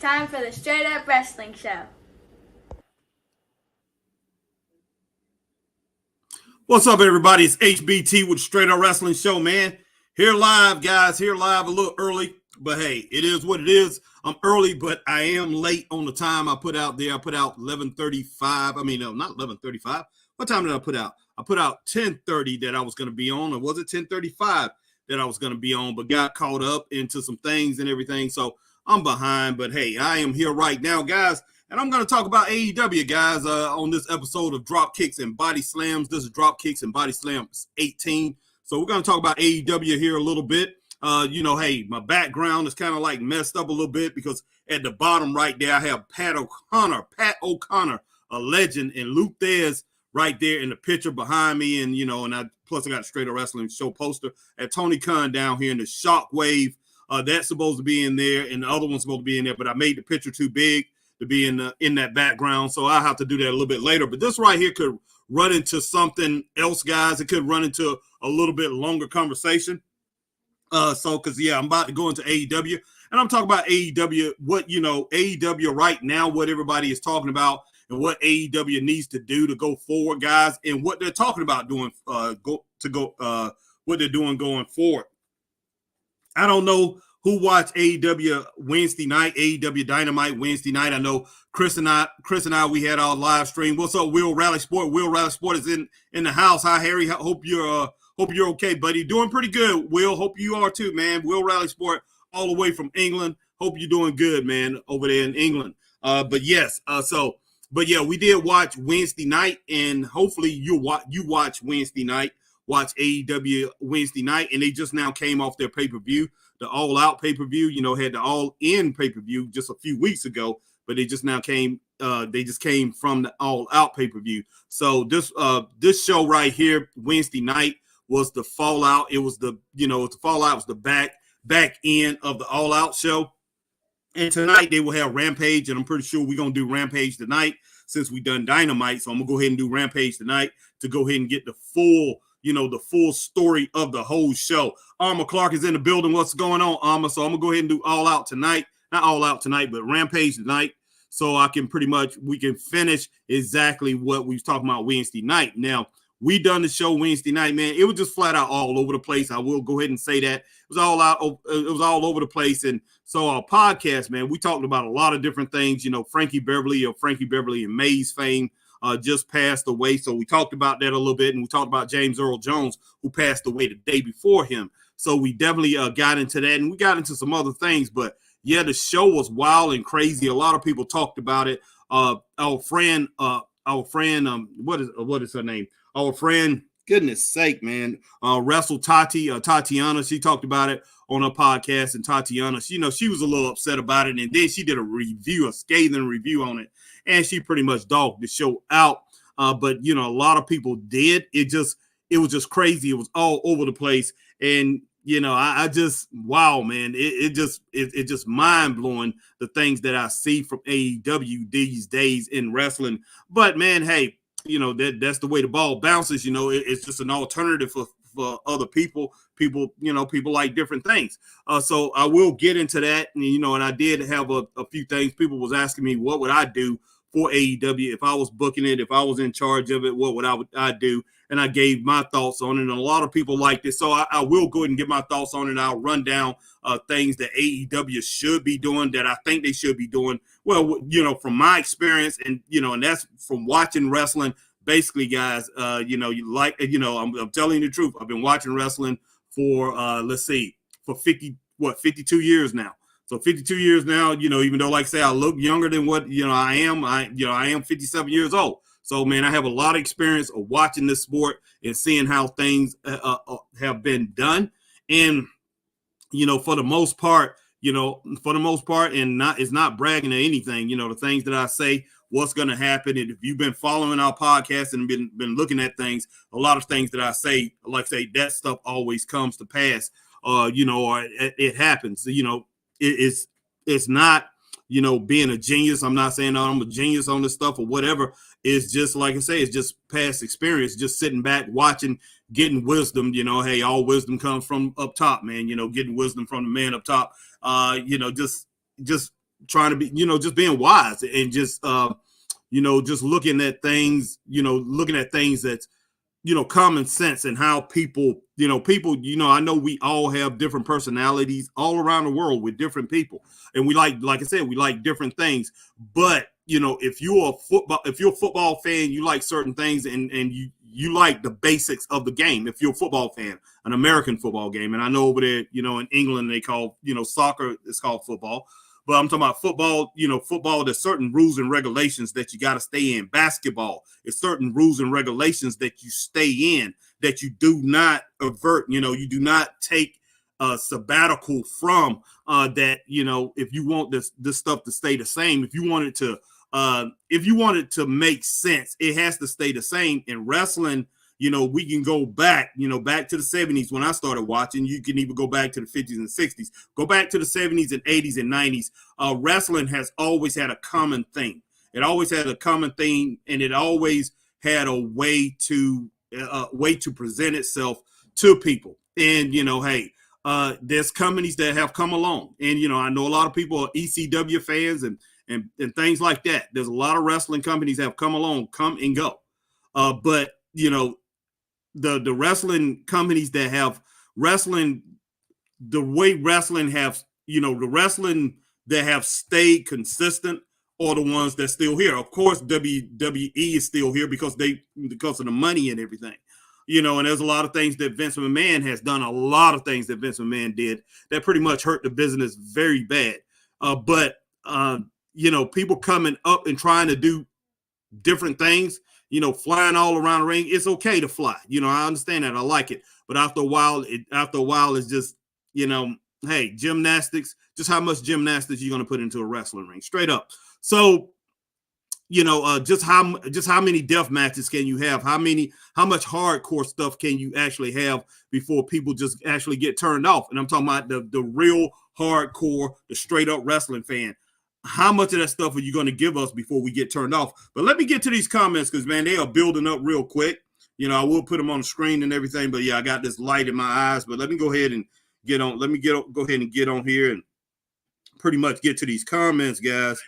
time for the Straight Up Wrestling Show. What's up, everybody? It's HBT with the Straight Up Wrestling Show, man. Here live, guys. Here live a little early, but hey, it is what it is. I'm early, but I am late on the time I put out there. I put out 11:35. I mean, no, not 11:35. What time did I put out? I put out 10:30 that I was going to be on, or was it 10:35 that I was going to be on, but got caught up into some things and everything, so I'm behind. But hey, I am here right now, guys. And I'm going to talk about AEW, guys, on this episode of Dropkicks and Bodyslams. This is Dropkicks and Bodyslams 18. So we're going to talk about AEW here a little bit. Hey, my background is kind of like messed up a little bit because at the bottom right there, I have Pat O'Connor, a legend, and Luke Thez right there in the picture behind me. And, I got a Straight Up Wrestling Show poster at Tony Khan down here in the Shockwave. That's supposed to be in there, and the other one's supposed to be in there, but I made the picture too big to be in that background, so I'll have to do that a little bit later. But this right here could run into something else, guys. It could run into a little bit longer conversation. I'm about to go into AEW, and I'm talking about AEW, AEW right now, what everybody is talking about, and what AEW needs to do to go forward, guys, and what they're talking about doing what they're doing going forward. I don't know who watched AEW Wednesday night, AEW Dynamite Wednesday night. I know Chris and I, we had our live stream. What's up, Will Rally Sport? Will Rally Sport is in the house. Hi, Harry. Hope you're okay, buddy. Doing pretty good, Will. Hope you are too, man. Will Rally Sport all the way from England. Hope you're doing good, man, over there in England. We did watch Wednesday night, and hopefully you watch Wednesday night. Watch AEW Wednesday night, and they just now came off their pay-per-view. The All Out pay-per-view, had the All In pay-per-view just a few weeks ago, but they just now came. They just came from the All Out pay-per-view. So this show right here, Wednesday night, was the Fallout. It was the Fallout was the back end of the All Out show. And tonight they will have Rampage, and I'm pretty sure we're gonna do Rampage tonight since we done Dynamite. So I'm gonna go ahead and do Rampage tonight to go ahead and get the full story of the whole show. Arma Clark is in the building. What's going on, Arma? So I'm going to go ahead and do All Out tonight. Not All Out tonight, but Rampage tonight. So we can finish exactly what we was talking about Wednesday night. Now, we done the show Wednesday night, man. It was just flat out all over the place. I will go ahead and say that. It was all over the place. And so our podcast, man, we talked about a lot of different things. Frankie Beverly and Maze fame. Just passed away. So we talked about that a little bit, and we talked about James Earl Jones, who passed away the day before him. So we definitely got into that, and we got into some other things. But yeah, the show was wild and crazy. A lot of people talked about it. Our friend, what is her name? Our friend, goodness sake, man, Wrestle Tatiana. She talked about it on her podcast, and Tatiana, she was a little upset about it, and then she did a scathing review on it. And she pretty much dogged the show out. But a lot of people did. It was just crazy. It was all over the place. And, wow, man, it just mind blowing, the things that I see from AEW these days in wrestling. But man, hey, that's the way the ball bounces. It's just an alternative for other people. People like different things. So I will get into that. And I did have a few things. People was asking me, what would I do for AEW if I was booking it, if I was in charge of it, what would I do? And I gave my thoughts on it, and a lot of people liked it. So I will go ahead and give my thoughts on it. I'll run down things that AEW should be doing, that I think they should be doing. Well, from my experience, and and that's from watching wrestling. Basically, guys, I'm telling you the truth. I've been watching wrestling for 52 years now. So 52 years now, even though, like I say, I look younger than what, I am. I am 57 years old. So, man, I have a lot of experience of watching this sport and seeing how things have been done. And, for the most part, and it's not bragging or anything, the things that I say, what's going to happen. And if you've been following our podcast and been looking at things, a lot of things that I say, like I say, that stuff always comes to pass, or it happens. It's not, being a genius. I'm not saying I'm a genius on this stuff or whatever. It's just, like I say, it's just past experience, just sitting back, watching, getting wisdom. Hey, all wisdom comes from up top, man. Getting wisdom from the man up top. Just trying to be, just being wise and just, just looking at things, that's, common sense and how people, I know we all have different personalities all around the world with different people. And we like I said, we like different things. But, if you're a football fan, you like certain things and you like the basics of the game. If you're a football fan, an American football game. And I know over there, in England, they call, soccer, it's called football. But I'm talking about football, football, there's certain rules and regulations that you got to stay in. Basketball, it's certain rules and regulations that you stay in, that you do not avert, you do not take a sabbatical from that, if you want this stuff to stay the same, if you want it to make sense, it has to stay the same. In wrestling, we can go back, back to the 70s when I started watching. You can even go back to the 50s and 60s. Go back to the 70s and 80s and 90s. Wrestling has always had a common thing. It always had a common thing, and it always had a way to present itself to people. And, hey, there's companies that have come along. And, I know a lot of people are ECW fans and things like that. There's a lot of wrestling companies that have come along, come and go. But, the wrestling companies that have wrestling, the way wrestling have, the wrestling that have stayed consistent are the ones that's still here. Of course, WWE is still here because of the money and everything, and there's a lot of things that Vince McMahon has done, a lot of things that Vince McMahon did that pretty much hurt the business very bad. But people coming up and trying to do different things, flying all around the ring. It's okay to fly. I understand that. I like it. But after a while, it's just, hey, gymnastics, just how much gymnastics you're going to put into a wrestling ring, straight up. So, just how many death matches can you have? How much hardcore stuff can you actually have before people just actually get turned off? And I'm talking about the real hardcore, the straight up wrestling fan. How much of that stuff are you going to give us before we get turned off? But let me get to these comments because, man, they are building up real quick. I will put them on the screen and everything. But, yeah, I got this light in my eyes. But let me go ahead and get on. Let me go ahead and get on here and pretty much get to these comments, guys.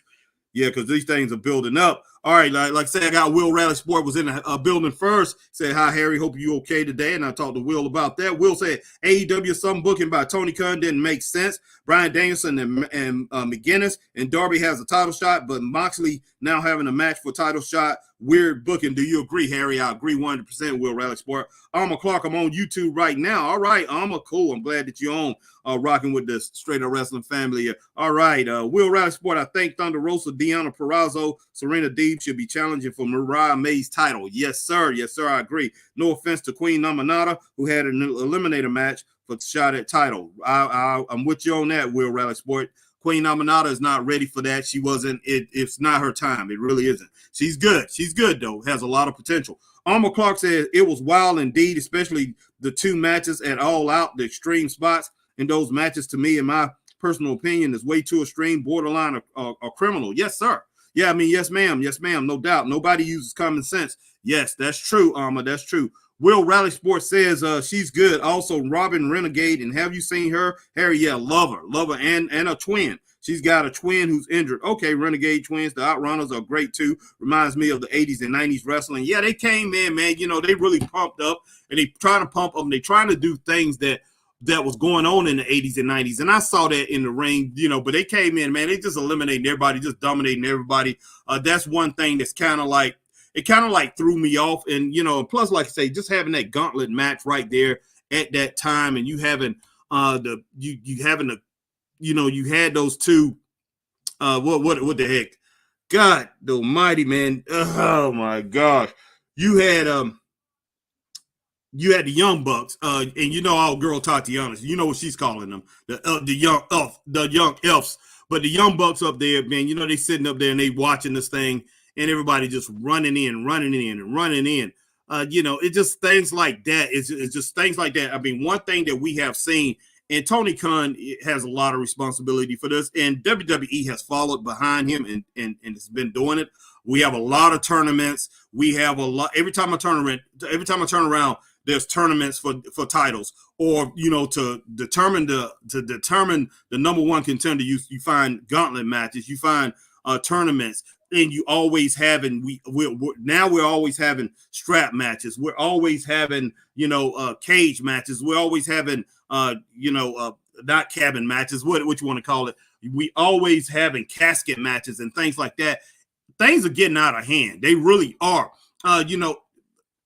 Yeah, because these things are building up. All right, like I said, I got Will Rally Sport was in the building first. Said, hi, Harry, hope you okay today. And I talked to Will about that. Will said, AEW, some booking by Tony Khan didn't make sense. Brian Danielson and McGuinness and Darby has a title shot, but Moxley now having a match for title shot. Weird booking. Do you agree, Harry? I agree 100%, Will Rally Sport. Alma Clark, I'm on YouTube right now. All right, Alma, cool. I'm glad that you're on rocking with the Straight Up Wrestling family. All right, Will Rally Sport, I think Thunder Rosa, Deonna Purrazzo, Serena Deeb should be challenging for Mariah May's title. Yes, sir. Yes, sir, I agree. No offense to Queen Namanata, who had an eliminator match for the shot at title. I'm with you on that, Will Rally Sport. Queen Namanata is not ready for that. She wasn't. It's not her time. It really isn't. She's good. She's good, though. Has a lot of potential. Alma Clark says it was wild indeed, especially the two matches at All Out, the extreme spots in those matches. To me, in my personal opinion, is way too extreme, borderline a criminal. Yes, sir. Yeah, I mean, yes, ma'am. Yes, ma'am. No doubt. Nobody uses common sense. Yes, that's true, Alma. That's true. Will Rally Sports says she's good. Also, Robin Renegade. And have you seen her? Harry, yeah, love her, and a twin. She's got a twin who's injured. Okay, Renegade twins. The Outrunners are great too. Reminds me of the 80s and 90s wrestling. Yeah, they came in, man. They really pumped up, and they trying to pump up. They trying to do things that was going on in the 80s and 90s. And I saw that in the ring, but they came in, man. They just eliminating everybody, just dominating everybody. That's one thing that's kind of like, it kind of like threw me off. And, plus, like I say, just having that gauntlet match right there at that time, and you having you had those two, what the heck? God almighty, man. Oh my gosh. You had the Young Bucks, and our girl Tatiana, what she's calling them, the young elves. But the Young Bucks up there, man, they sitting up there and they watching this thing, and everybody just running in. It's just things like that. It's just things like that. I mean, one thing that we have seen, and Tony Khan has a lot of responsibility for this, and WWE has followed behind him and has been doing it. We have a lot of tournaments. We have a lot. Every time I turn around, there's tournaments for titles, or to determine the number one contender. You find gauntlet matches, you find tournaments, and you always having we're always having strap matches. We're always having cage matches. We're always having not cabin matches, what you want to call it. We always having casket matches and things like that. Things are getting out of hand. They really are.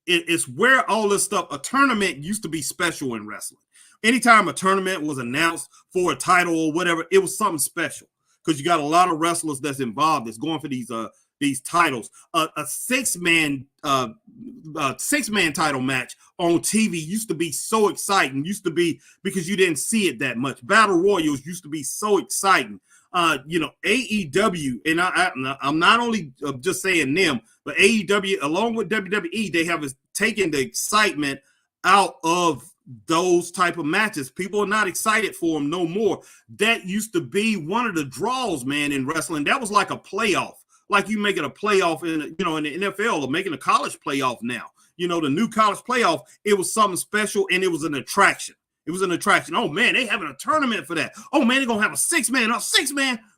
It's where all this stuff, a tournament used to be special in wrestling. Anytime a tournament was announced for a title or whatever, it was something special, because you got a lot of wrestlers that's involved that's going for these titles. A six-man title match on TV used to be so exciting. Used to be, because you didn't see it that much. Battle Royals used to be so exciting. AEW, and I'm not only just saying them, but AEW along with WWE, they have taken the excitement out of those type of matches. People are not excited for them no more. That used to be one of the draws, man, in wrestling. That was like a playoff. Like you making a playoff in the NFL, or making a college playoff now. The new college playoff, it was something special, and it was an attraction. It was an attraction. Oh, man, they having a tournament for that. Oh, man, they're going to have a six-man.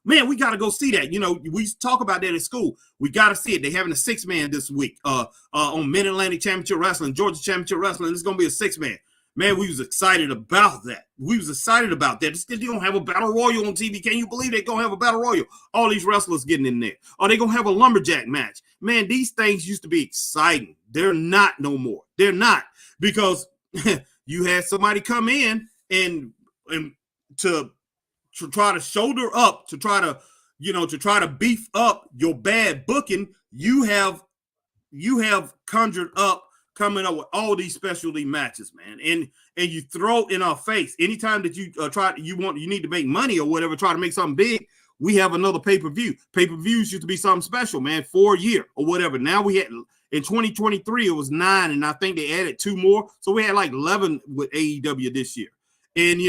Man, we got to go see that. We talk about that in school. We got to see it. They're having a six-man this week on Mid-Atlantic Championship Wrestling, Georgia Championship Wrestling. It's going to be a six-man. Man, we was excited about that. They're going to have a battle royal on TV. Can you believe they're going to have a battle royal? All these wrestlers getting in there. Are they going to have a lumberjack match? Man, these things used to be exciting. They're not no more. They're not, because you had somebody come in and to try to shoulder up, to try to beef up your bad booking. You have conjured up, coming up with all these specialty matches, man, and you throw in our face anytime that you you need to make money or whatever, try to make something big. We have another pay-per-view. Pay-per-views used to be something special, man, for a year or whatever. Now we had, in 2023, it was 9, and I think they added 2 more. So we had like 11 with AEW this year. And,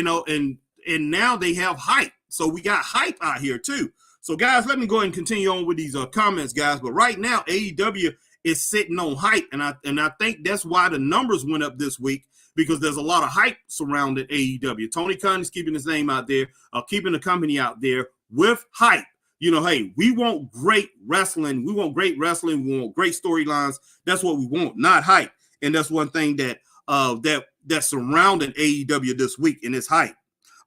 and now they have hype. So we got hype out here too. So guys, let me go ahead and continue on with these comments, guys. But right now, AEW is sitting on hype. And I think that's why the numbers went up this week, because there's a lot of hype surrounding AEW. Tony Khan is keeping his name out there, keeping the company out there with hype. Hey, we want great wrestling. We want great wrestling. We want great storylines. That's what we want, not hype. And that's one thing that's surrounding AEW this week, and it's hype.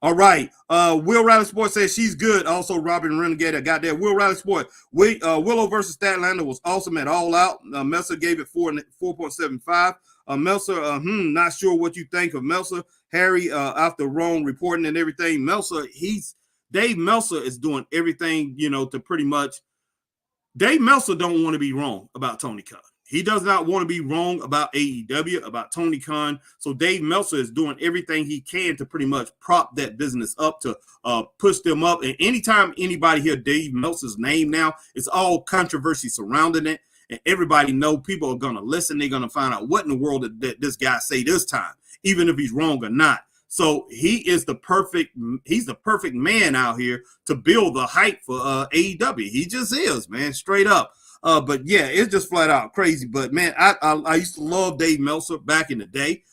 All right. Will Riley Sport says she's good. Also, Robin Renegade, I got that. Will Riley Sport. Willow versus Statlander was awesome at All Out. Meltzer gave it 4.75. Meltzer, not sure what you think of Meltzer. Harry, after Rome reporting and everything, Dave Meltzer is doing everything, to pretty much. Dave Meltzer don't want to be wrong about Tony Khan. He does not want to be wrong about AEW, about Tony Khan. So Dave Meltzer is doing everything he can to pretty much prop that business up, to push them up. And anytime anybody hear Dave Meltzer's name now, it's all controversy surrounding it. And everybody know people are going to listen. They're going to find out what in the world that this guy say this time, even if he's wrong or not. So he's the perfect man out here to build the hype for AEW. He just is, man, straight up. But yeah, it's just flat out crazy. But man, I used to love Dave Meltzer back in the day.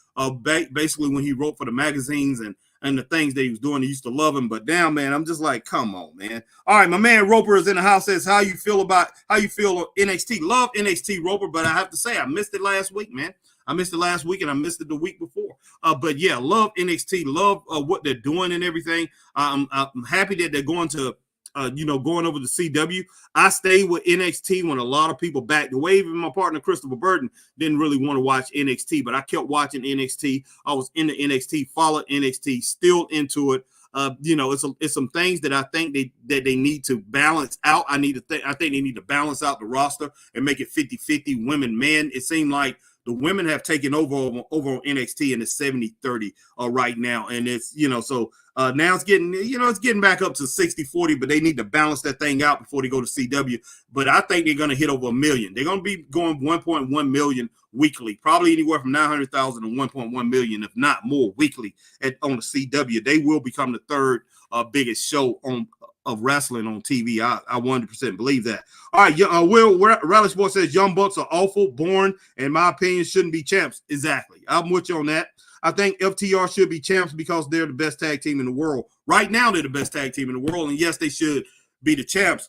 Basically when he wrote for the magazines and the things that he was doing, he used to love him. But now, man, I'm just like, come on, man. All right, my man Roper is in the house. Says how you feel NXT. Love NXT, Roper, but I have to say I missed it last week, man. I missed it last week and I missed it the week before. But yeah, love NXT, love what they're doing and everything. I'm happy that they're going to. Going over to CW. I stayed with NXT when a lot of people backed away. Even my partner, Christopher Burton, didn't really want to watch NXT, but I kept watching NXT. I was into NXT, followed NXT, still into it. It's some things that I think they need to balance out. I think they need to balance out the roster and make it 50-50 women, men. It seemed like the women have taken over on NXT, and it's 70-30 right now. And it's, so now it's getting back up to 60-40, but they need to balance that thing out before they go to CW. But I think they're going to hit over 1 million. They're going to be going 1.1 million weekly, probably anywhere from 900,000 to 1.1 million, if not more, weekly on the CW. They will become the third biggest show on wrestling on TV. I 100% believe that. All right, Will Rally Sports says Young Bucks are awful, boring, and in my opinion shouldn't be champs. Exactly. I'm with you on that. I think FTR should be champs because they're the best tag team in the world. Right now, they're the best tag team in the world, and yes, they should be the champs.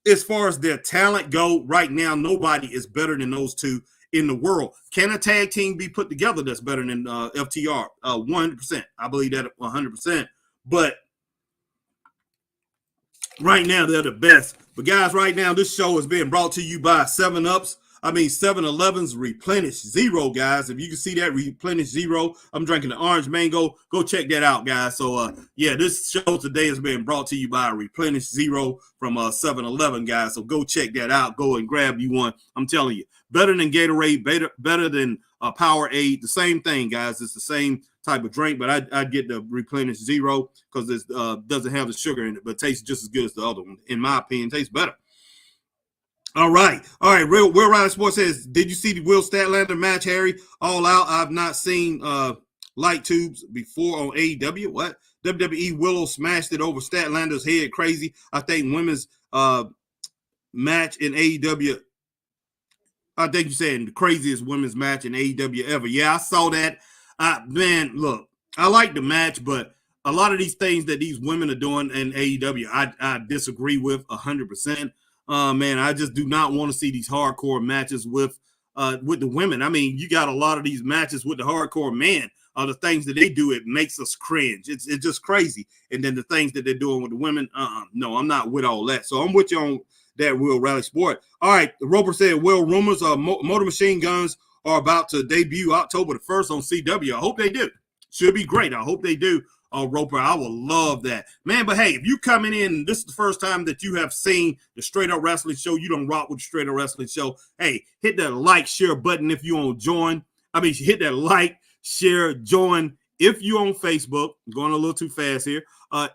As far as their talent go, right now, nobody is better than those two in the world. Can a tag team be put together that's better than FTR? 100%. I believe that 100%. But right now, they're the best. But guys, right now, this show is being brought to you by 7-Eleven's Replenish Zero, guys. If you can see that, Replenish Zero. I'm drinking the orange mango. Go check that out, guys. So, yeah, this show today is being brought to you by Replenish Zero from 7-Eleven, guys. So go check that out. Go and grab you one. I'm telling you, better than Gatorade, better than Powerade. The same thing, guys. It's the same type of drink, but I'd get the Replenish Zero because it doesn't have the sugar in it, but tastes just as good as the other one. In my opinion, tastes better. All right. Will Riley Sports says, did you see the Will Statlander match, Harry? All out. I've not seen light tubes before on AEW. What? WWE Willow smashed it over Statlander's head. Crazy. I think women's match in AEW. I think you said the craziest women's match in AEW ever. Yeah, I saw that. Man, look, I like the match, but a lot of these things that these women are doing in AEW, I disagree with 100%. Man, I just do not want to see these hardcore matches with the women. I mean, you got a lot of these matches with the hardcore men. The things that they do, it makes us cringe. It's just crazy. And then the things that they're doing with the women, no, I'm not with all that. So I'm with you on that, Will Rally Sport. All right, the Roper said, Will, rumors of Motor Machine Guns are about to debut October the 1st on CW. I hope they do. Should be great. I hope they do. Roper, I will love that, man. But hey, if you coming in, this is the first time that you have seen the Straight Up Wrestling Show, you don't rock with the Straight Up Wrestling Show. Hey, hit that like, share button if you on join. I mean, hit that like, share, join. If you on Facebook, I'm going a little too fast here.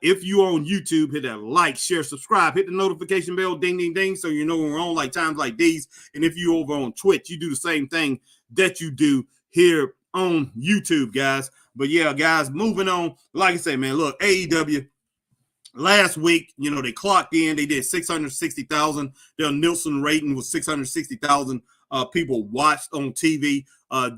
If you on YouTube, hit that like, share, subscribe, hit the notification bell, ding, ding, ding, so you know when we're on like times like these. And if you over on Twitch, you do the same thing that you do here on YouTube, guys. But yeah, guys, moving on. Like I say, man, look, AEW last week, they clocked in. They did 660,000. Their Nielsen rating was 660,000 people watched on TV.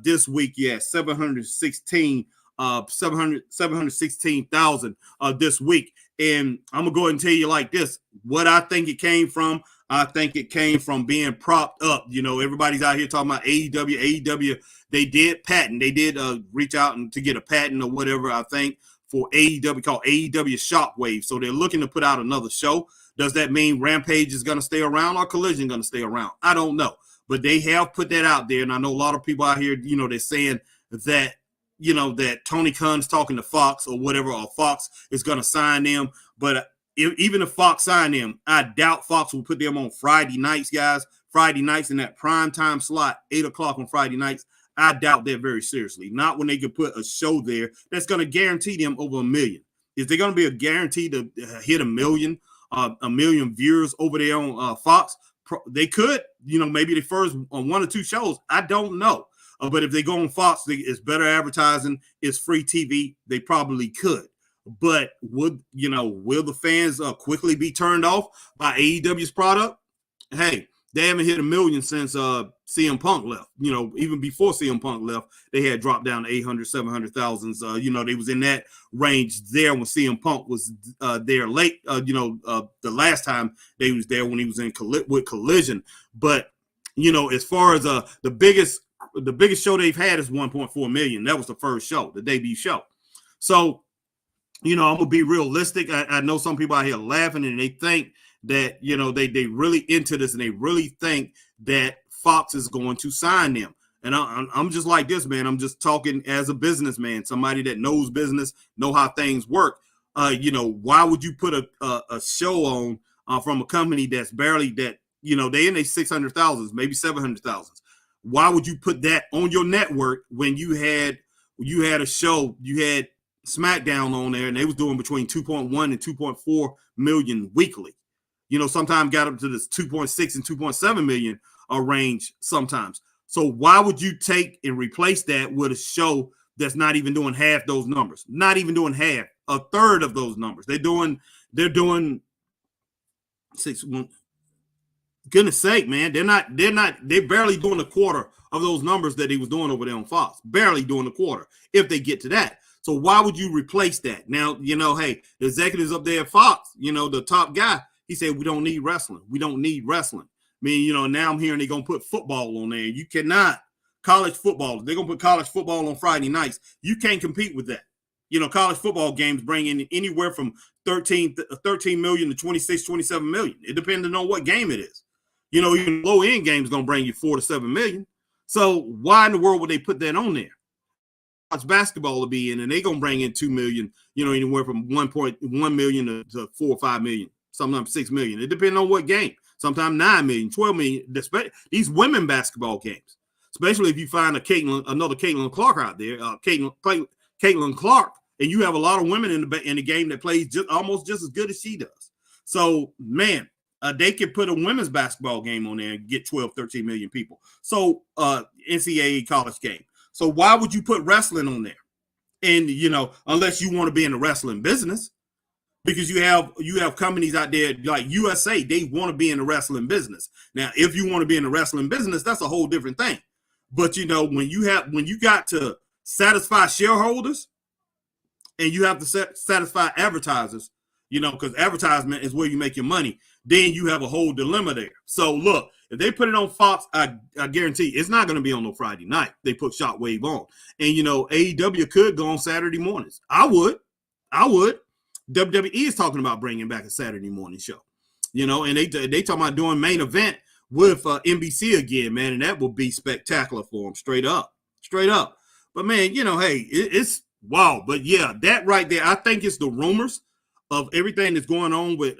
This week, 716,000 this week. And I'm going to go ahead and tell you like this, what I think it came from. I think it came from being propped up. Everybody's out here talking about AEW. AEW, they did patent. They did reach out to get a patent or whatever, I think, for AEW called AEW Shockwave. So they're looking to put out another show. Does that mean Rampage is going to stay around or Collision going to stay around? I don't know. But they have put that out there. And I know a lot of people out here, they're saying that, that Tony Khan's talking to Fox or whatever, or Fox is going to sign them. But even if Fox sign them, I doubt Fox will put them on Friday nights, guys. Friday nights in that prime time slot, 8 o'clock on Friday nights. I doubt that very seriously. Not when they could put a show there that's going to guarantee them over 1 million. Is there going to be a guarantee to hit 1 million viewers over there on Fox? They could, maybe the first on 1 or 2 shows. I don't know. But if they go on Fox, it's better advertising. It's free TV. They probably could. But will the fans quickly be turned off by AEW's product? Hey, they haven't hit 1 million since CM Punk left. Even before CM Punk left, they had dropped down to 800, 700,000. They was in that range there when CM Punk was there late. The last time they was there when he was in with Collision. But as far as the biggest show they've had is 1.4 million. That was the first show, the debut show. So. I'm gonna be realistic. I know some people out here laughing and they think that they really into this and they really think that Fox is going to sign them. And I'm just like this, man. I'm just talking as a businessman, somebody that knows business, know how things work. Why would you put a show on from a company that's barely that they in their 600,000, maybe 700,000? Why would you put that on your network when you had a show, you had SmackDown on there, and they was doing between 2.1 and 2.4 million weekly. Sometimes got up to this 2.6 and 2.7 million range sometimes. So why would you take and replace that with a show that's not even doing half those numbers? Not even doing half, a third of those numbers. They're doing 6-1. Goodness sake, man. They're barely doing a quarter of those numbers that he was doing over there on Fox. Barely doing a quarter if they get to that. So why would you replace that? Now, hey, the executives up there at Fox, the top guy, he said, we don't need wrestling. We don't need wrestling. I mean, now I'm hearing they're going to put football on there. You cannot. College football, they're going to put college football on Friday nights. You can't compete with that. College football games bring in anywhere from 13 million to 26, 27 million. It depends on what game it is. Even low-end games going to bring you 4 to 7 million. So why in the world would they put that on there? College basketball will be in, and they're going to bring in 2 million, anywhere from 1.1 million to 4 or 5 million, sometimes 6 million. It depends on what game. Sometimes 9 million, 12 million. These women basketball games, especially if you find another Caitlin Clark out there, Caitlin Clark, and you have a lot of women in the game that plays almost just as good as she does. So, man, they could put a women's basketball game on there and get 12, 13 million people. So, NCAA college game. So why would you put wrestling on there? And, unless you want to be in the wrestling business, because you have companies out there like USA, they want to be in the wrestling business. Now, if you want to be in the wrestling business, that's a whole different thing. But, when you got to satisfy shareholders and you have to satisfy advertisers, because advertisement is where you make your money, then you have a whole dilemma there. So look, if they put it on Fox, I guarantee it's not going to be on no Friday night. They put Shockwave on. And, AEW could go on Saturday mornings. I would. WWE is talking about bringing back a Saturday morning show. And they talking about doing main event with NBC again, man. And that will be spectacular for them, straight up. But, man, hey, it's wow. But, yeah, that right there, I think it's the rumors of everything that's going on with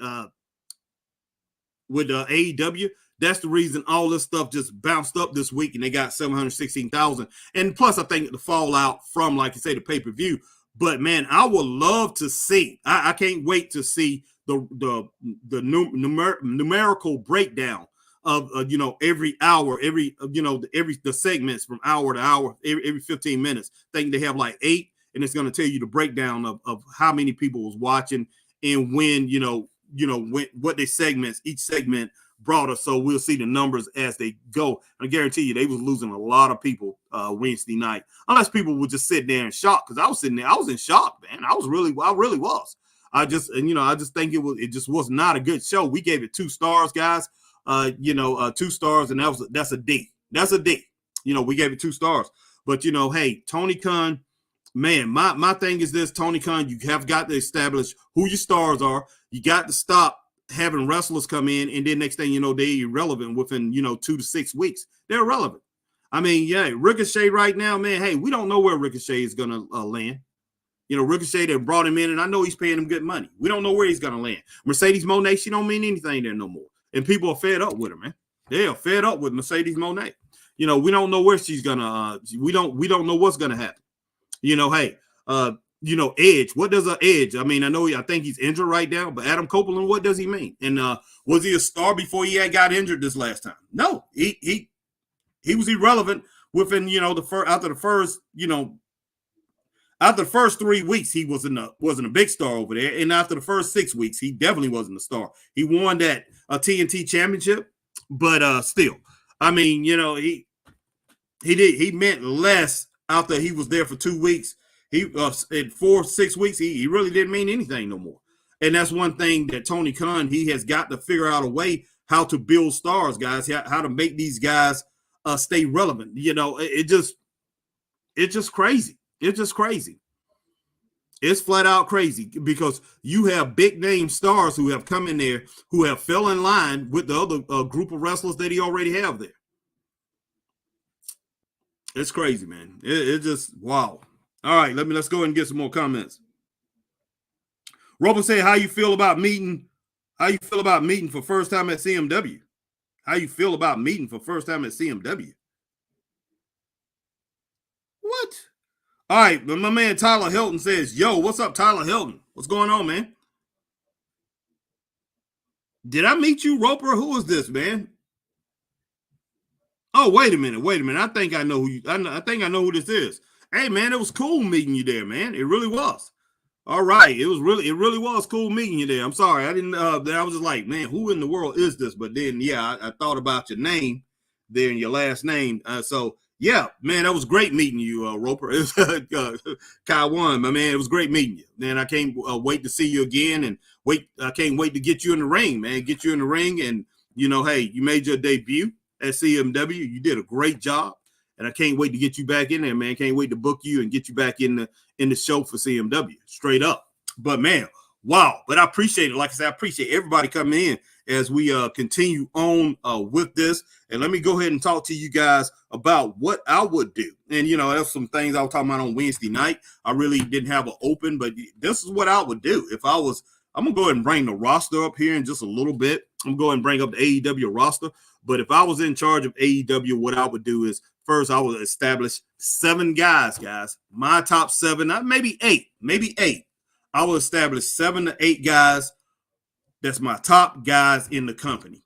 AEW. That's the reason all this stuff just bounced up this week, and they got 716,000. And plus, I think the fallout from, like you say, the pay-per-view. But man, I would love to see. I can't wait to see the numerical breakdown of every hour, the segments from hour to hour, every 15 minutes. I think they have like 8, and it's going to tell you the breakdown of how many people was watching and when when what they each segment brought us. So we'll see the numbers as they go. I guarantee you they was losing a lot of people Wednesday night, unless people would just sit there in shock. Because I was sitting there, I was in shock, man. I really was. I just think it just was not a good show. We gave it 2 stars, guys. 2 stars, and that's a D. That's a D. We gave it 2 stars. But hey, Tony Khan, man, my thing is this, Tony Khan, you have got to establish who your stars are. You got to stop having wrestlers come in, and then next thing you know, they're irrelevant within 2 to 6 weeks. They're irrelevant. I mean, yeah, Ricochet right now, man, hey, we don't know where Ricochet is going to land. Ricochet, they brought him in, and I know he's paying him good money. We don't know where he's going to land. Mercedes Moné, she don't mean anything there no more. And people are fed up with her, man. They are fed up with Mercedes Moné. We don't know where she's going to we don't know what's going to happen. Hey, Edge. What does Edge? I mean, I think he's injured right now, but Adam Copeland, what does he mean? And was he a star before he got injured this last time? No, he was irrelevant within after the first 3 weeks he wasn't a big star over there, and after the first 6 weeks he definitely wasn't a star. He won that TNT championship, but still, I mean, he meant less after he was there for 2 weeks. He in 4 6 weeks, he really didn't mean anything no more. And that's one thing that Tony Khan, he has got to figure out a way how to build stars, guys, how to make these guys stay relevant. It's just crazy. It's just crazy. It's flat out crazy because you have big name stars who have come in there who have fell in line with the other group of wrestlers that he already have there. It's crazy, man. It just wow. All right, let's go ahead and get some more comments. Robin said, how you feel about meeting for first time at CMW? How you feel about meeting for first time at CMW? What? All right, but my man Tyler Hilton says, yo, what's up, Tyler Hilton? What's going on, man? Did I meet you, Roper? Who is this, man? Oh, wait a minute. I think I know who this is. Hey, man, it was cool meeting you there, man. It really was. All right. It really was cool meeting you there. I'm sorry. I didn't, I was just like, man, who in the world is this? But then, yeah, I thought about your name there and your last name. So, yeah, man, that was great meeting you, Roper. It was, Kaiwan, my man, it was great meeting you. Man, I can't wait to see you again and I can't wait to get you in the ring, man. Get you in the ring. And, hey, you made your debut at CMW. You did a great job. And I can't wait to get you back in there, man. Can't wait to book you and get you back in the show for CMW, straight up. But man, wow. But I appreciate it. Like I said, I appreciate everybody coming in as we continue on with this. And let me go ahead and talk to you guys about what I would do. And there's some things I was talking about on Wednesday night. I really didn't have an open, but this is what I would do if I was. I'm gonna go ahead and bring the roster up here in just a little bit. I'm going to bring up the AEW roster. But if I was in charge of AEW, what I would do is first I would establish 7 guys, my top 7, maybe 8. I will establish 7 to 8 guys. That's my top guys in the company.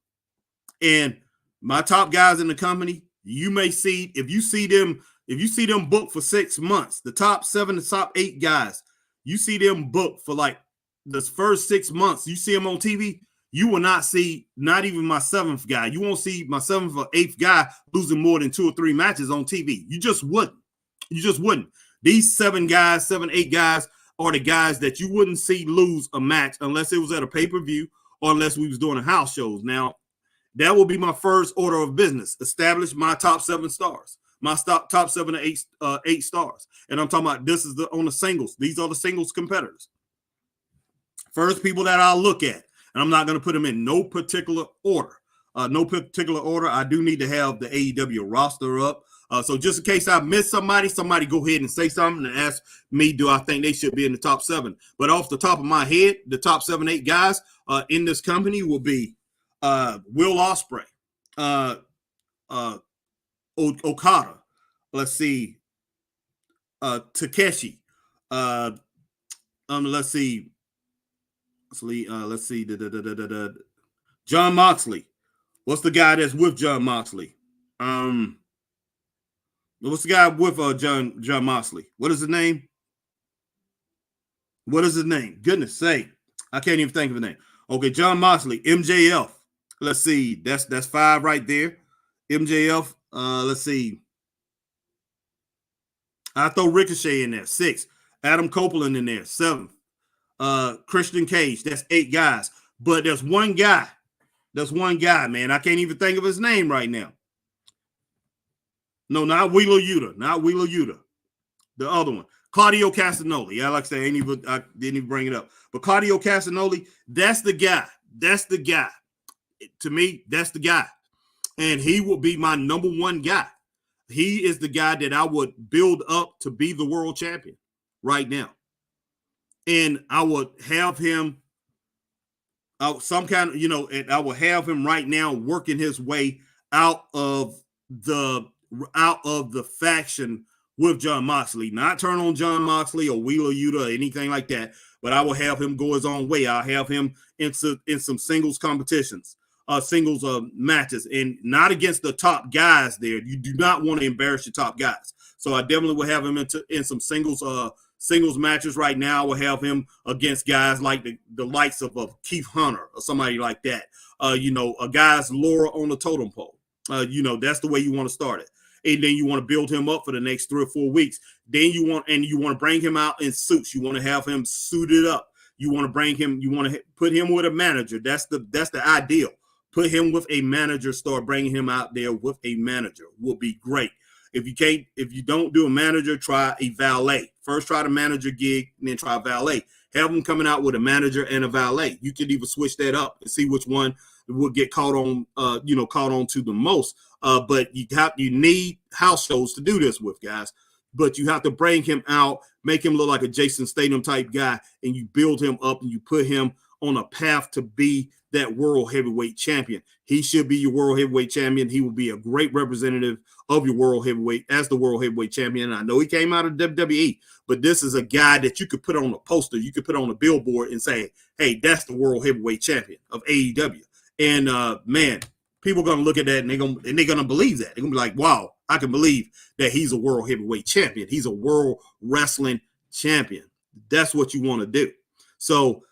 And my top guys in the company, you may see, if you see them booked for 6 months, the top 7 to top 8 guys, you see them booked for like the first 6 months, you see them on TV, you will not see not even my 7th guy. You won't see my 7th or 8th guy losing more than 2 or 3 matches on TV. You just wouldn't. These 7 guys, 7, 8 guys are the guys that you wouldn't see lose a match unless it was at a pay-per-view or unless we was doing a house shows. Now, that will be my first order of business. Establish my top 7 stars, my top 7 to 8 stars. And I'm talking about this is on the singles. These are the singles competitors. First people that I'll look at. And I'm not going to put them in no particular order. I do need to have the AEW roster up. So just in case I miss somebody go ahead and say something and ask me, do I think they should be in the top 7? But off the top of my head, the top 7, 8 guys in this company will be Will Ospreay, Okada. Let's see, Takeshi. Let's see. Let's see. John Moxley. What's the guy that's with John Moxley? What's the guy with John Moxley? What is his name? Goodness sake. I can't even think of his name. Okay, John Moxley, MJF. Let's see. That's 5 right there. MJF. Let's see. I throw Ricochet in there. 6. Adam Copeland in there. 7. Christian Cage, that's 8 guys. But there's one guy, man. I can't even think of his name right now. No, not Wheeler Yuta. The other one, Claudio Castagnoli. Yeah, like I say, I didn't even bring it up. But Claudio Castagnoli, that's the guy. To me, that's the guy. And he will be my number 1 guy. He is the guy that I would build up to be the world champion right now. And I would have him and I will have him right now working his way out of the faction with John Moxley. Not turn on John Moxley or Wheeler Yuta or anything like that, but I will have him go his own way. I'll have him in some singles competitions, singles matches, and not against the top guys there. You do not want to embarrass your top guys. So I definitely will have him in some singles matches right now. We'll have him against guys like the likes of Keith Hunter or somebody like that. A guy's Laura on the totem pole. That's the way you want to start it. And then you want to build him up for the next 3 or 4 weeks. Then you want to bring him out in suits. You want to have him suited up. You want to put him with a manager. That's the ideal. Put him with a manager. Start bringing him out there with a manager. Will be great. If you don't do a manager, try a valet. First, try the manager gig, and then try a valet. Have them coming out with a manager and a valet. You can even switch that up and see which one will get caught on to the most. But you need house shows to do this with, guys. But you have to bring him out, make him look like a Jason Statham type guy, and you build him up and you put him on a path to be that world heavyweight champion. He should be your world heavyweight champion. He will be a great representative of your world heavyweight as the world heavyweight champion. And I know he came out of WWE, but this is a guy that you could put on a poster, you could put on a billboard and say, hey, that's the world heavyweight champion of AEW. And man, people are going to look at that and they're going to believe that. They're going to be like, wow, I can believe that he's a world heavyweight champion. He's a world wrestling champion. That's what you want to do. So,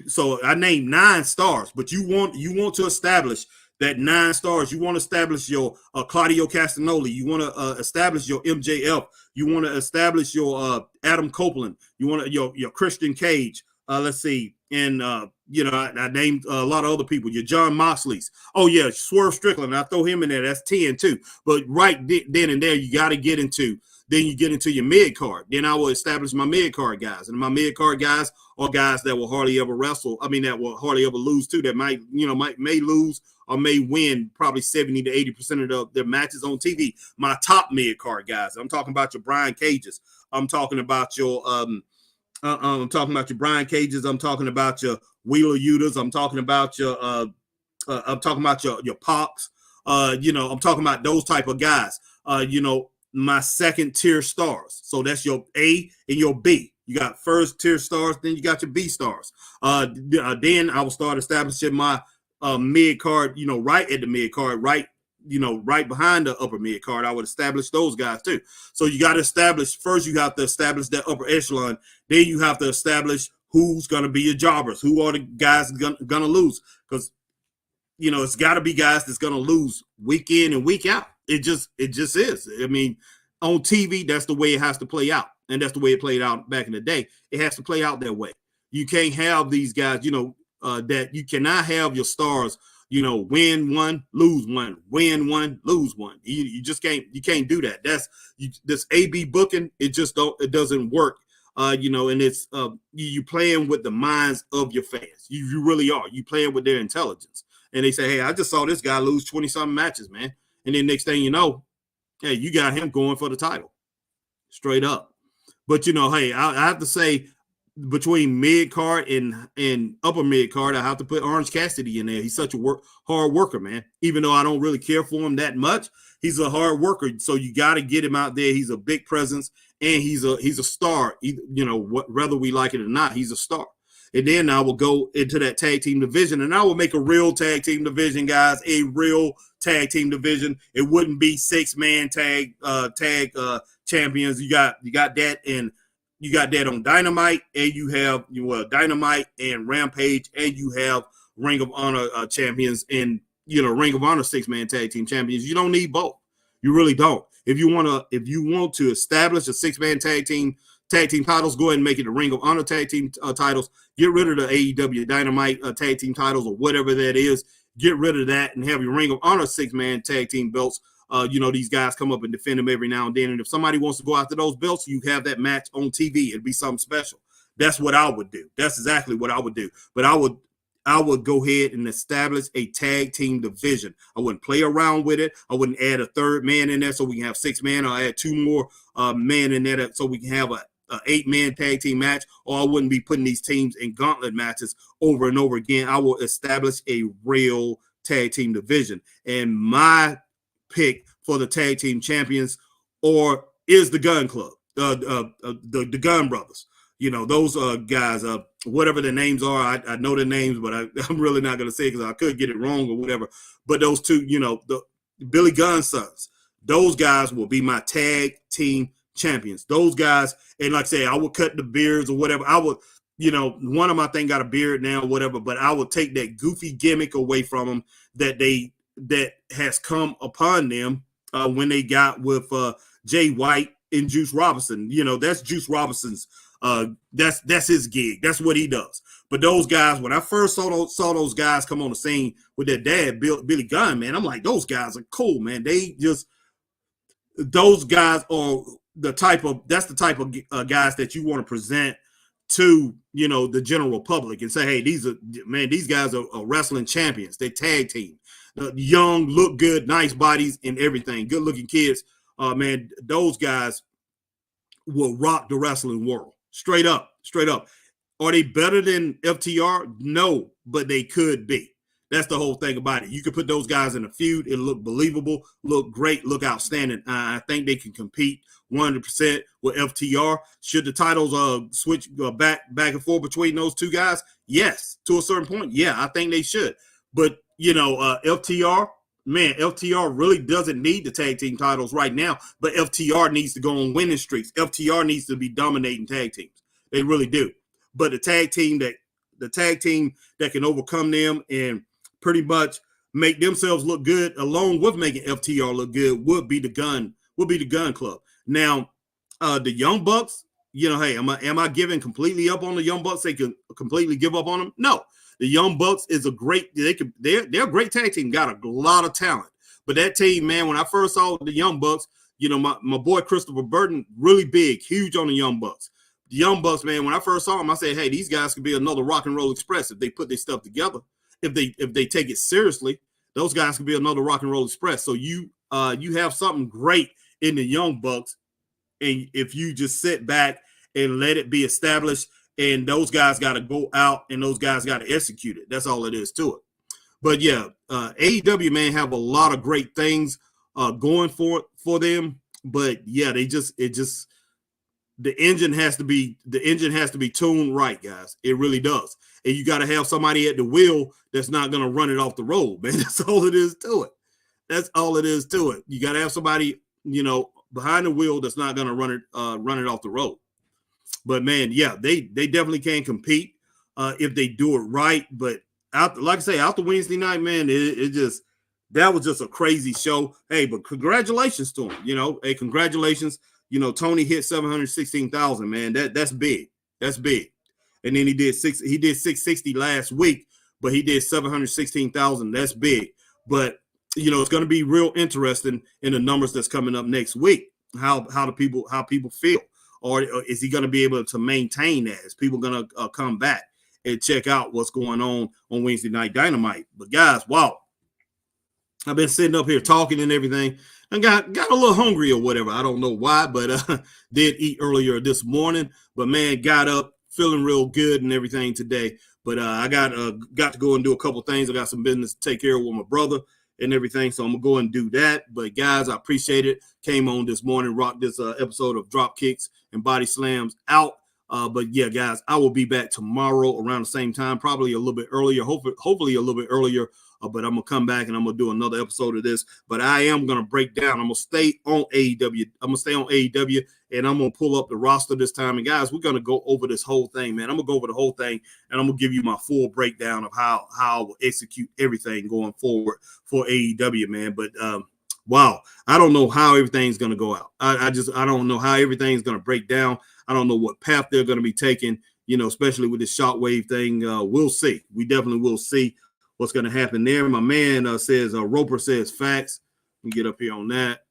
so I named 9 stars, but you want to establish that 9 stars. You want to establish your Claudio Castagnoli. You want to establish your MJF. You want to establish your Adam Copeland. You want to your Christian Cage. Let's see. And, I named a lot of other people. Your John Moxley's. Oh, yeah, Swerve Strickland. I throw him in there. That's 10, too. But right then and there, you got to get into then you get into your mid card. Then I will establish my mid card guys. And my mid card guys are guys that will hardly ever wrestle. I mean, that will hardly ever lose, too. That may lose or may win probably 70 to 80% of their matches on TV. My top mid card guys. I'm talking about your Brian Cages. I'm talking about your Brian Cages. I'm talking about your Wheeler Yutas. I'm talking about your Pops. I'm talking about those type of guys. My second tier stars. So that's your A and your B. You got first tier stars, then you got your B stars. Then I will start establishing my mid card, right at the mid card, right behind the upper mid card. I would establish those guys too. So you got to establish, first you have to establish that upper echelon. Then you have to establish who's going to be your jobbers, who are the guys going to lose. Because, it's got to be guys that's going to lose week in and week out. It just is. I mean, on TV, that's the way it has to play out. And that's the way it played out back in the day. It has to play out that way. You can't have these guys, that you cannot have your stars, win one, lose one, win one, lose one. You just can't, you can't do that. This AB booking, it doesn't work. And it's, you playing with the minds of your fans. You really are. You playing with their intelligence. And they say, hey, I just saw this guy lose 20-something matches, man. And then next thing you know, hey, you got him going for the title. Straight up. But, hey, I have to say, between mid card and upper mid card, I have to put Orange Cassidy in there. He's such a hard worker, man. Even though I don't really care for him that much, he's a hard worker. So you got to get him out there. He's a big presence, and he's a star. Whether we like it or not, he's a star. And then I will go into that tag team division, and I will make a real tag team division, guys. A real tag team division. It wouldn't be 6-man tag champions. You got that, and you got that on Dynamite, and you have Dynamite and Rampage, and you have Ring of Honor champions, and Ring of Honor 6-man tag team champions. You don't need both. You really don't. If you want to establish a 6-man tag team titles, go ahead and make it the Ring of Honor tag team titles. Get rid of the AEW Dynamite tag team titles or whatever that is. Get rid of that and have your Ring of Honor 6-man tag team belts. These guys come up and defend them every now and then. And if somebody wants to go after those belts, you have that match on TV. It'd be something special. That's what I would do. That's exactly what I would do. But I would go ahead and establish a tag team division. I wouldn't play around with it. I wouldn't add a third man in there so we can have 6 man, or add 2 more men in there so we can have a 8-man tag team match, or I wouldn't be putting these teams in gauntlet matches over and over again. I will establish a real tag team division. And my pick for the tag team champions is the Gun Club, the Gun Brothers. Those guys, whatever their names are, I know their names, but I'm really not going to say it because I could get it wrong or whatever. But those two, the Billy Gunn sons, those guys will be my tag team champions. Those guys, and like I say, I would cut the beards or whatever. I would, one of my thing got a beard now or whatever, but I would take that goofy gimmick away from them that has come upon them when they got with Jay White and Juice Robinson. That's Juice Robinson's that's his gig. That's what he does. But those guys, when I first saw those guys come on the scene with their dad, Billy Gunn, man, I'm like, those guys are cool, man. Those guys are the type of guys that you want to present to, the general public and say, hey, these guys are wrestling champions. They tag team, young, look good, nice bodies and everything, good looking kids. Man, those guys will rock the wrestling world. Straight up. Are they better than FTR? No, but they could be. That's the whole thing about it. You could put those guys in a feud. It'll look believable, look great, look outstanding. I think they can compete 100% with FTR. Should the titles switch back and forth between those two guys? Yes, to a certain point. Yeah, I think they should. But, FTR, man, FTR really doesn't need the tag team titles right now, but FTR needs to go on winning streaks. FTR needs to be dominating tag teams. They really do. But the tag team that can overcome them and pretty much make themselves look good, along with making FTR look good, would be the Gun Club. Now, the Young Bucks, hey, am I giving completely up on the Young Bucks? They can completely give up on them? No. The Young Bucks is they're a great tag team, got a lot of talent. But that team, man, when I first saw the Young Bucks, my boy Christopher Burton, really big, huge on the Young Bucks. The Young Bucks, man, when I first saw them, I said, hey, these guys could be another Rock and Roll Express if they put their stuff together. If they take it seriously, those guys could be another Rock and Roll Express. So you have something great in the Young Bucks, and if you just sit back and let it be established, and those guys got to go out and those guys got to execute it. That's all it is to it. But yeah, AEW, man, have a lot of great things going for them. But yeah, the engine has to be tuned right, guys. It really does. And you got to have somebody at the wheel that's not going to run it off the road, man. That's all it is to it. That's all it is to it. You got to have somebody, behind the wheel that's not going to run it off the road. But man, yeah, they definitely can compete if they do it right. But out the Wednesday night, man, that was just a crazy show. Hey, but congratulations to him. Hey, congratulations. Tony hit 716,000, man. That's big. That's big. And then he did 660 last week, but he did 716,000. That's big. But it's going to be real interesting in the numbers that's coming up next week. How people feel, or is he going to be able to maintain that? Is people going to come back and check out what's going on Wednesday Night Dynamite? But guys, wow, I've been sitting up here talking and everything. I got a little hungry or whatever. I don't know why, but did eat earlier this morning. But man, got up feeling real good and everything today. But I got to go and do a couple things. I got some business to take care of with my brother and everything, so I'm gonna go and do that. But guys, I appreciate it. Came on this morning, rocked this episode of Dropkicks and Body Slams out. But yeah, guys, I will be back tomorrow around the same time, probably a little bit earlier, hopefully a little bit earlier. But I'm gonna come back and I'm gonna do another episode of this. But I am gonna break down. I'm gonna stay on AEW. And I'm gonna pull up the roster this time. And guys, we're gonna go over this whole thing, man. I'm gonna go over the whole thing, and I'm gonna give you my full breakdown of how I will execute everything going forward for AEW, man. But wow, I don't know how everything's gonna go out. I don't know how everything's gonna break down. I don't know what path they're gonna be taking. Especially with this shockwave thing. We'll see. We definitely will see what's going to happen there. My man says, Roper says facts. Let me get up here on that.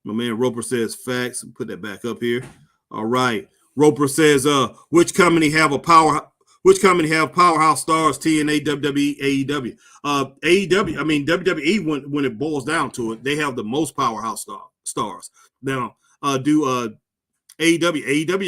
My man Roper says facts. Put that back up here. All right. Roper says, which company have powerhouse stars? TNA, WWE, AEW. AEW, I mean WWE, when it boils down to it, they have the most powerhouse stars. Now, AEW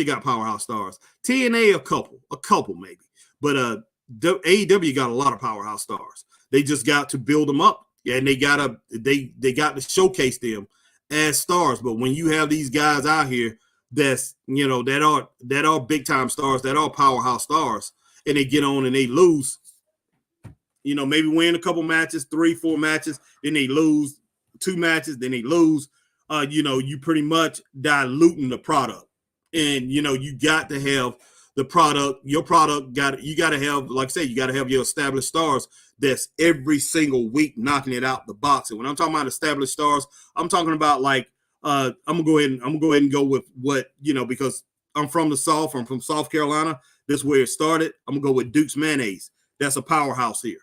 got powerhouse stars. TNA, a couple maybe. But AEW got a lot of powerhouse stars. They just got to build them up, and they got to showcase them as stars. But when you have these guys out here that's that are big time stars, that are powerhouse stars, and they get on and they lose, maybe win a couple matches, 3-4 matches, then they lose 2 matches, then they lose. You pretty much diluting the product, and you got to have the product, your product you got to have, like I said, you got to have your established stars that's every single week knocking it out the box. And when I'm talking about established stars, I'm talking about like, I'm gonna go ahead and go with what, because I'm from the South, I'm from South Carolina. This is where it started. I'm gonna go with Duke's Mayonnaise. That's a powerhouse here.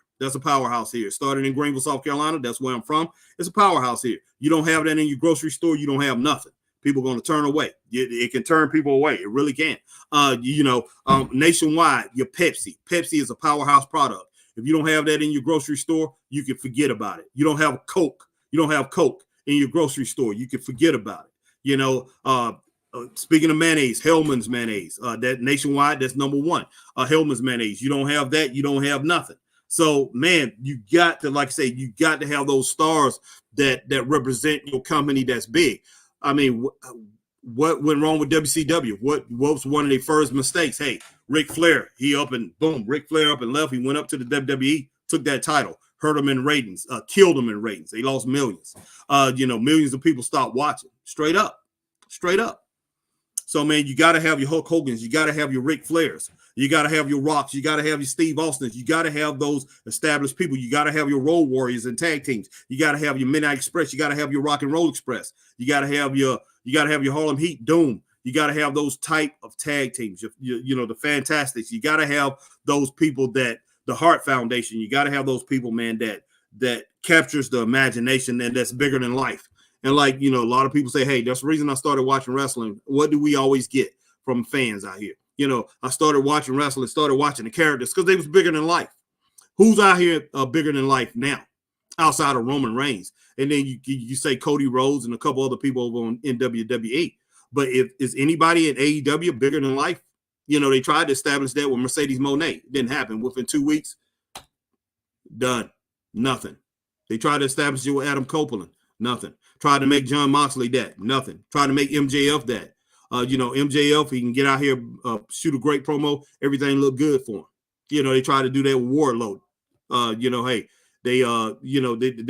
Started in Greenville, South Carolina. That's where I'm from. It's a powerhouse here. You don't have that in your grocery store, you don't have nothing. People are going to turn away. It can turn people away. It really can. Nationwide, your Pepsi. Pepsi is a powerhouse product. If you don't have that in your grocery store, you can forget about it. You don't have Coke. In your grocery store. You can forget about it. Speaking of mayonnaise, Hellman's mayonnaise. That nationwide, that's number one. Hellman's mayonnaise. You don't have that, you don't have nothing. So, man, you got to, like I say, you got to have those stars that represent your company that's big. I mean, what went wrong with WCW? What was one of their first mistakes? Hey, Ric Flair, Ric Flair up and left. He went up to the WWE, took that title, hurt them in ratings, killed them in ratings. They lost millions. Millions of people stopped watching. Straight up. So, man, you got to have your Hulk Hogan's. You got to have your Ric Flairs. You got to have your Rocks. You got to have your Steve Austins. You got to have those established people. You got to have your Road Warriors and tag teams. You got to have your Midnight Express. You got to have your Rock and Roll Express. You got to have your Harlem Heat Doom. You got to have those type of tag teams. You know, the Fantastics. You got to have those people that the Hart Foundation. You got to have those people, man, that captures the imagination and that's bigger than life. And like, you know, a lot of people say, hey, that's the reason I started watching wrestling. What do we always get from fans out here? You know, I started watching wrestling, started watching the characters because they was bigger than life. Who's out here bigger than life now outside of Roman Reigns? And then you say Cody Rhodes and a couple other people over in WWE. But is anybody at AEW bigger than life? You know, they tried to establish that with Mercedes Moné. It didn't happen. Within 2 weeks, done. Nothing. They tried to establish it with Adam Copeland. Nothing. Tried to make John Moxley that. Nothing. Tried to make MJF that. You know, MJF, he can get out here, shoot a great promo. Everything looked good for him. You know, they tried to do that with Wardlow. You know, hey, they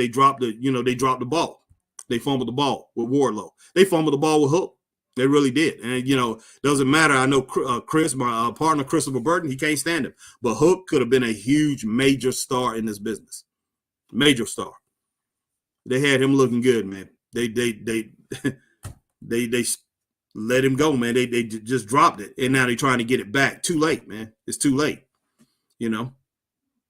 dropped the ball. They fumbled the ball with Wardlow. They fumbled the ball with Hook. They really did. And, you know, doesn't matter. I know Chris, my partner, Christopher Burton, he can't stand him. But Hook could have been a huge, major star in this business. Major star. They had him looking good, man. They let him go, man. They just dropped it. And now they're trying to get it back. Too late, man. It's too late. You know,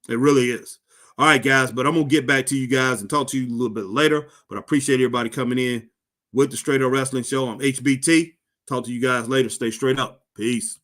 it really is. All right, guys, but I'm going to get back to you guys and talk to you a little bit later. But I appreciate everybody coming in with the Straight Up Wrestling Show. I'm HBT. Talk to you guys later. Stay straight up. Peace.